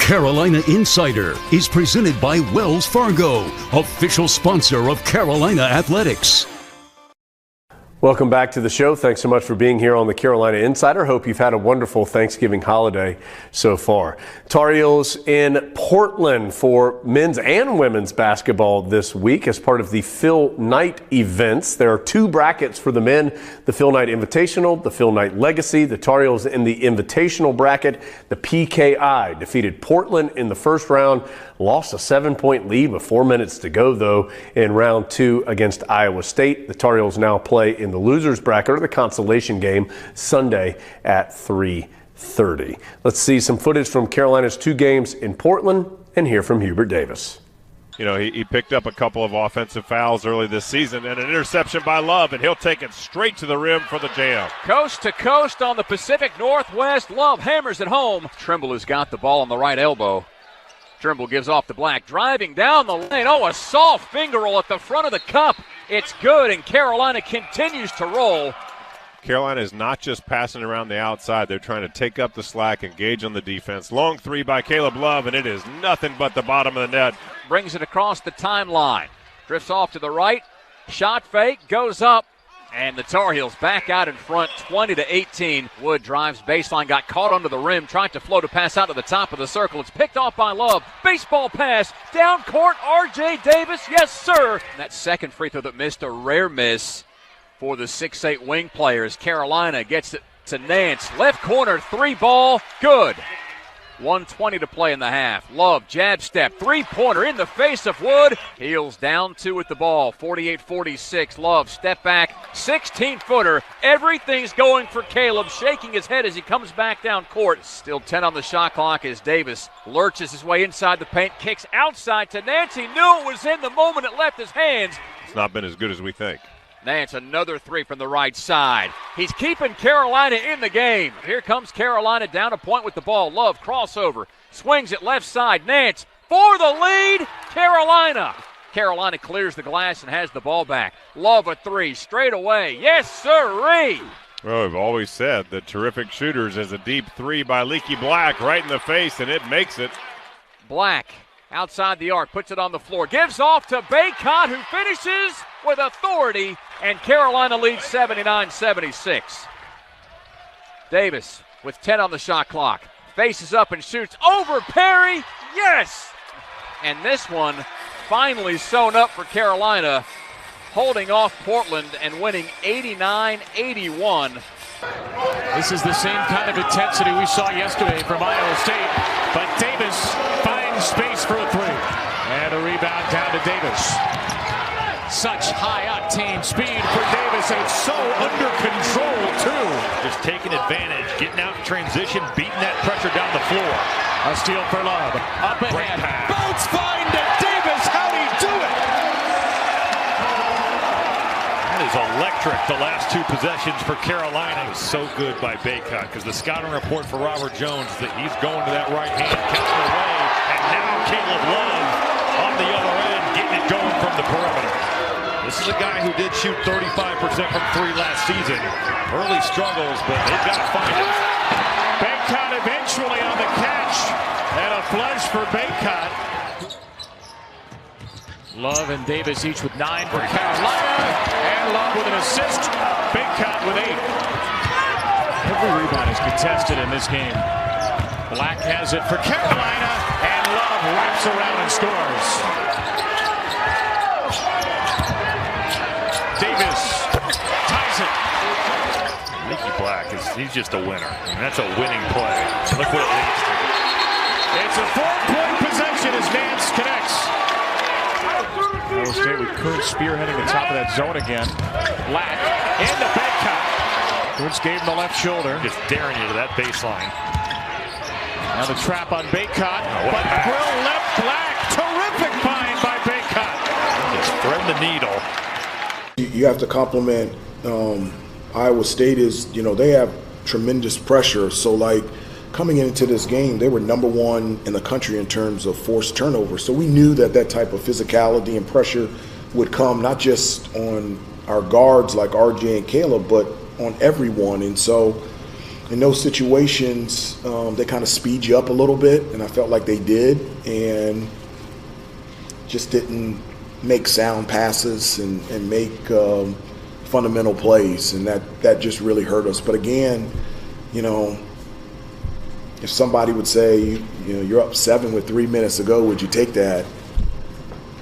Carolina Insider is presented by Wells Fargo, official sponsor of Carolina Athletics. Welcome back to the show. Thanks so much for being here on the Carolina Insider. Hope you've had a wonderful Thanksgiving holiday so far. Tar Heels in Portland for men's and women's basketball this week as part of the Phil Knight events. There are two brackets for the men, the Phil Knight Invitational, the Phil Knight Legacy. The Tar Heels in the Invitational bracket. The PKI defeated Portland in the first round, lost a 7-point lead with 4 minutes to go, though, in round 2 against Iowa State. The Tar Heels now play in the losers bracket, or the consolation game, Sunday at 3:30. Let's see some footage from Carolina's 2 games in Portland and hear from Hubert Davis. You know, he picked up a couple of offensive fouls early this season and an interception by Love, and he'll take it straight to the rim for the jam. Coast to coast on the Pacific Northwest. Love hammers it home. Trimble has got the ball on the right elbow. Trimble gives off to Black, driving down the lane. Oh, a soft finger roll at the front of the cup. It's good, and Carolina continues to roll. Carolina is not just passing around the outside. They're trying to take up the slack, engage on the defense. Long three by Caleb Love, and it is nothing but the bottom of the net. Brings it across the timeline. Drifts off to the right. Shot fake, goes up. And the Tar Heels back out in front, 20-18. Wood drives baseline, got caught under the rim, tried to float a pass out to the top of the circle. It's picked off by Love. Baseball pass, down court, R.J. Davis, yes, sir. And that second free throw that missed, a rare miss for the 6'8 wing players. Carolina gets it to Nance. Left corner, 3 ball, good. 1:20 to play in the half. Love, jab step, 3-pointer in the face of Wood. Heels down 2 with the ball, 48-46. Love, step back, 16-footer. Everything's going for Caleb, shaking his head as he comes back down court. Still 10 on the shot clock as Davis lurches his way inside the paint, kicks outside to Nance. He knew it was in the moment it left his hands. It's not been as good as we think. Nance, another 3 from the right side. He's keeping Carolina in the game. Here comes Carolina down a point with the ball. Love, crossover, swings it left side. Nance for the lead, Carolina. Carolina clears the glass and has the ball back. Love a 3, straight away. Yes, sirree. Well, we've always said that terrific shooters is a deep 3 by Leaky Black right in the face, and it makes it. Black outside the arc, puts it on the floor, gives off to Baycott, who finishes with authority, and Carolina leads 79-76. Davis with 10 on the shot clock, faces up and shoots over Perry, yes! And this one finally sewn up for Carolina, holding off Portland and winning 89-81. This is the same kind of intensity we saw yesterday from Iowa State, but Davis finds space for a 3. And a rebound down to Davis. Such high-octane speed for Davis, and it's so under control, too. Just taking advantage, getting out in transition, beating that pressure down the floor. A steal for Love. Up ahead. Bounce find to Davis. How'd he do it? That is electric, the last 2 possessions for Carolina. It was so good by Baycott, because the scouting report for Robert Jones that he's going to that right hand, counting away, and now Caleb Love on the other end, getting it going from the perimeter. This is a guy who did shoot 35% from 3 last season. Early struggles, but they've got to find it. Baycott eventually on the catch, and a flush for Baycott. Love and Davis each with 9 for Carolina, and Love with an assist. Baycott with 8. Every rebound is contested in this game. Black has it for Carolina, and Love wraps around and scores. Davis ties it. Leaky Black, he's just a winner. And that's a winning play. Look what it leads to. It's a 4-point possession as Nance connects. Iowa State with Kuhn spearheading the top of that zone again. Black into Baycott. Kuhn gave him the left shoulder. Just daring you to that baseline. Now the trap on Baycott, but Brill left Black. Terrific find by Baycott. Just thread the needle. You have to compliment Iowa State is, they have tremendous pressure. So, like, coming into this game, they were number 1 in the country in terms of forced turnovers. So we knew that type of physicality and pressure would come not just on our guards like RJ and Caleb, but on everyone. And so, in those situations, they kind of speed you up a little bit, and I felt like they did, and just didn't make sound passes and make fundamental plays, and that just really hurt us. But again, if somebody would say, you're up 7 with 3 minutes to go, would you take that?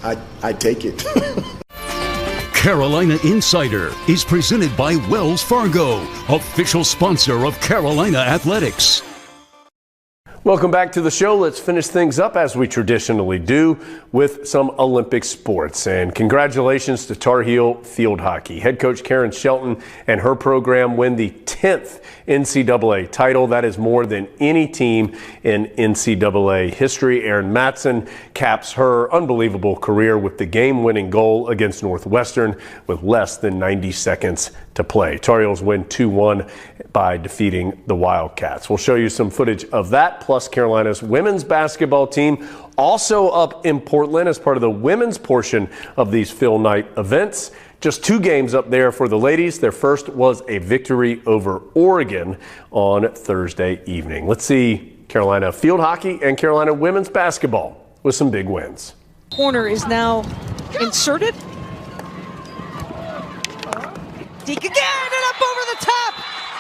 I'd take it. Carolina Insider is presented by Wells Fargo, official sponsor of Carolina Athletics. Welcome back to the show. Let's finish things up as we traditionally do with some Olympic sports. And congratulations to Tar Heel field hockey. Head coach Karen Shelton and her program win the 10th NCAA title. That is more than any team in NCAA history. Erin Matson caps her unbelievable career with the game-winning goal against Northwestern with less than 90 seconds to play. Tar Heels win 2-1 by defeating the Wildcats. We'll show you some footage of that, plus Carolina's women's basketball team also up in Portland as part of the women's portion of these Phil Knight events. Just 2 games up there for the ladies. Their first was a victory over Oregon on Thursday evening. Let's see Carolina field hockey and Carolina women's basketball with some big wins. Corner is now inserted. Deke again, and up over the top,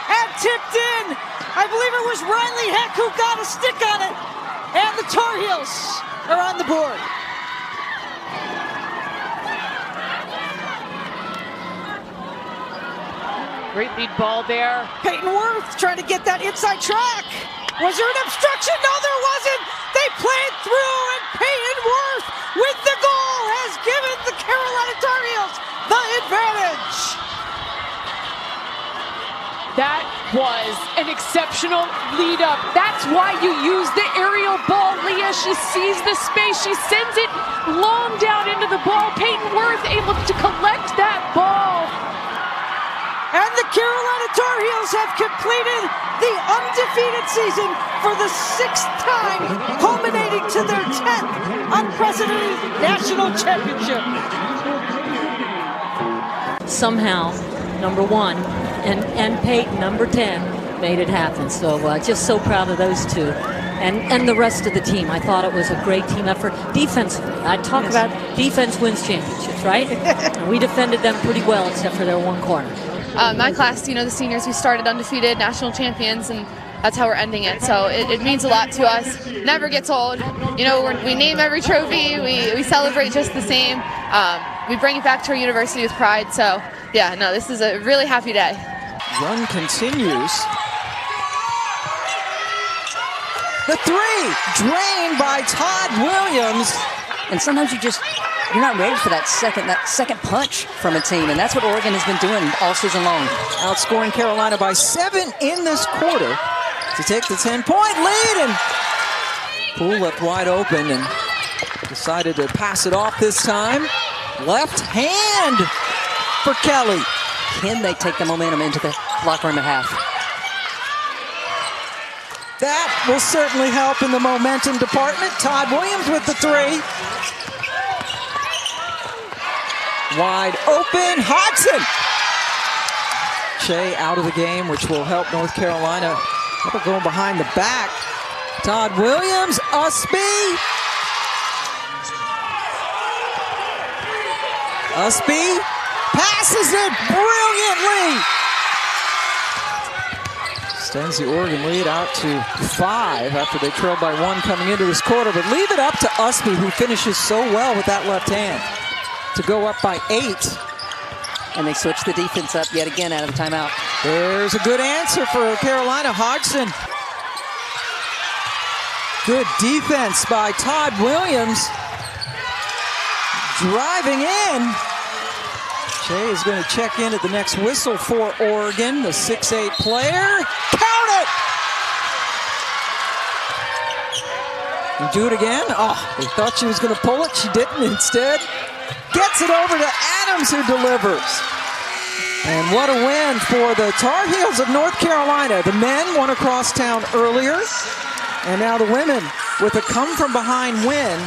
and tipped in. I believe it was Riley Heck who got a stick on it, and the Tar Heels are on the board. Great lead ball there. Peyton Worth trying to get that inside track. Was there an obstruction? No, there wasn't. They played through, and Peyton Worth with the goal has given the Carolina Tar Heels the advantage. That was an exceptional lead up. That's why you use the aerial ball, Leah. She sees the space. She sends it long down into the ball. Peyton Worth able to collect that ball. And the Carolina Tar Heels have completed the undefeated season for the 6th time, culminating to their 10th unprecedented national championship. Somehow, number 1 and Peyton, number 10, made it happen. So just so proud of those two. And the rest of the team. I thought it was a great team effort. Defensively, I talk about defense wins championships, right? And we defended them pretty well, except for their one corner. My class, the seniors, we started undefeated, national champions, and that's how we're ending it. So it means a lot to us. Never gets old. We name every trophy. We celebrate just the same. We bring it back to our university with pride. So, yeah, no, this is a really happy day. Run continues. The 3, drained by Todd Williams. And sometimes you're not ready for that second punch from a team, and that's what Oregon has been doing all season long. Outscoring Carolina by 7 in this quarter to take the 10-point lead, and Poole left wide open and decided to pass it off this time. Left hand for Kelly. Can they take the momentum into the locker room at half? That will certainly help in the momentum department. Todd Williams with the 3. Wide open, Hodgson. Shea out of the game, which will help North Carolina. Going behind the back. Todd Williams, Usby. Usby passes it brilliantly. Extends the Oregon lead out to 5 after they trailed by 1 coming into this quarter. But leave it up to Usby, who finishes so well with that left hand, to go up by 8. And they switch the defense up yet again out of the timeout. There's a good answer for Carolina. Hodgson. Good defense by Todd Williams. Driving in. Shea is going to check in at the next whistle for Oregon. The 6'8 player. Count it! And do it again. Oh, they thought she was going to pull it. She didn't. Instead, gets it over to Adams, who delivers. And what a win for the Tar Heels of North Carolina. The men won across town earlier, and now the women with a come-from-behind win.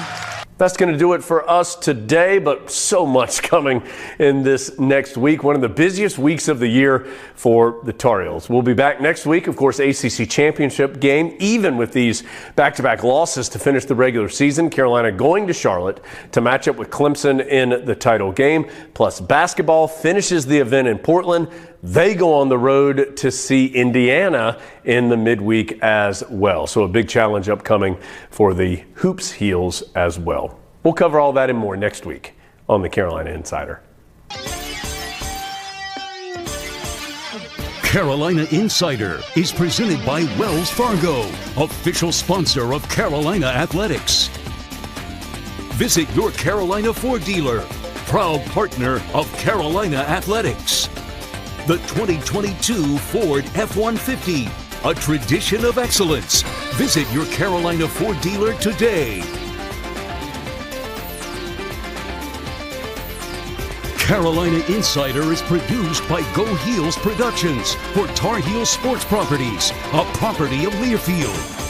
That's going to do it for us today, but so much coming in this next week. One of the busiest weeks of the year for the Tar Heels. We'll be back next week, of course, ACC championship game, even with these back-to-back losses to finish the regular season. Carolina going to Charlotte to match up with Clemson in the title game. Plus basketball finishes the event in Portland. They go on the road to see Indiana in the midweek as well. So a big challenge upcoming for the Hoops Heels as well. We'll cover all that and more next week on the Carolina Insider. Carolina Insider is presented by Wells Fargo, official sponsor of Carolina Athletics. Visit your Carolina Ford dealer, proud partner of Carolina Athletics. The 2022 Ford F-150, a tradition of excellence. Visit your Carolina Ford dealer today. Carolina Insider is produced by Go Heels Productions for Tar Heel Sports Properties, a property of Learfield.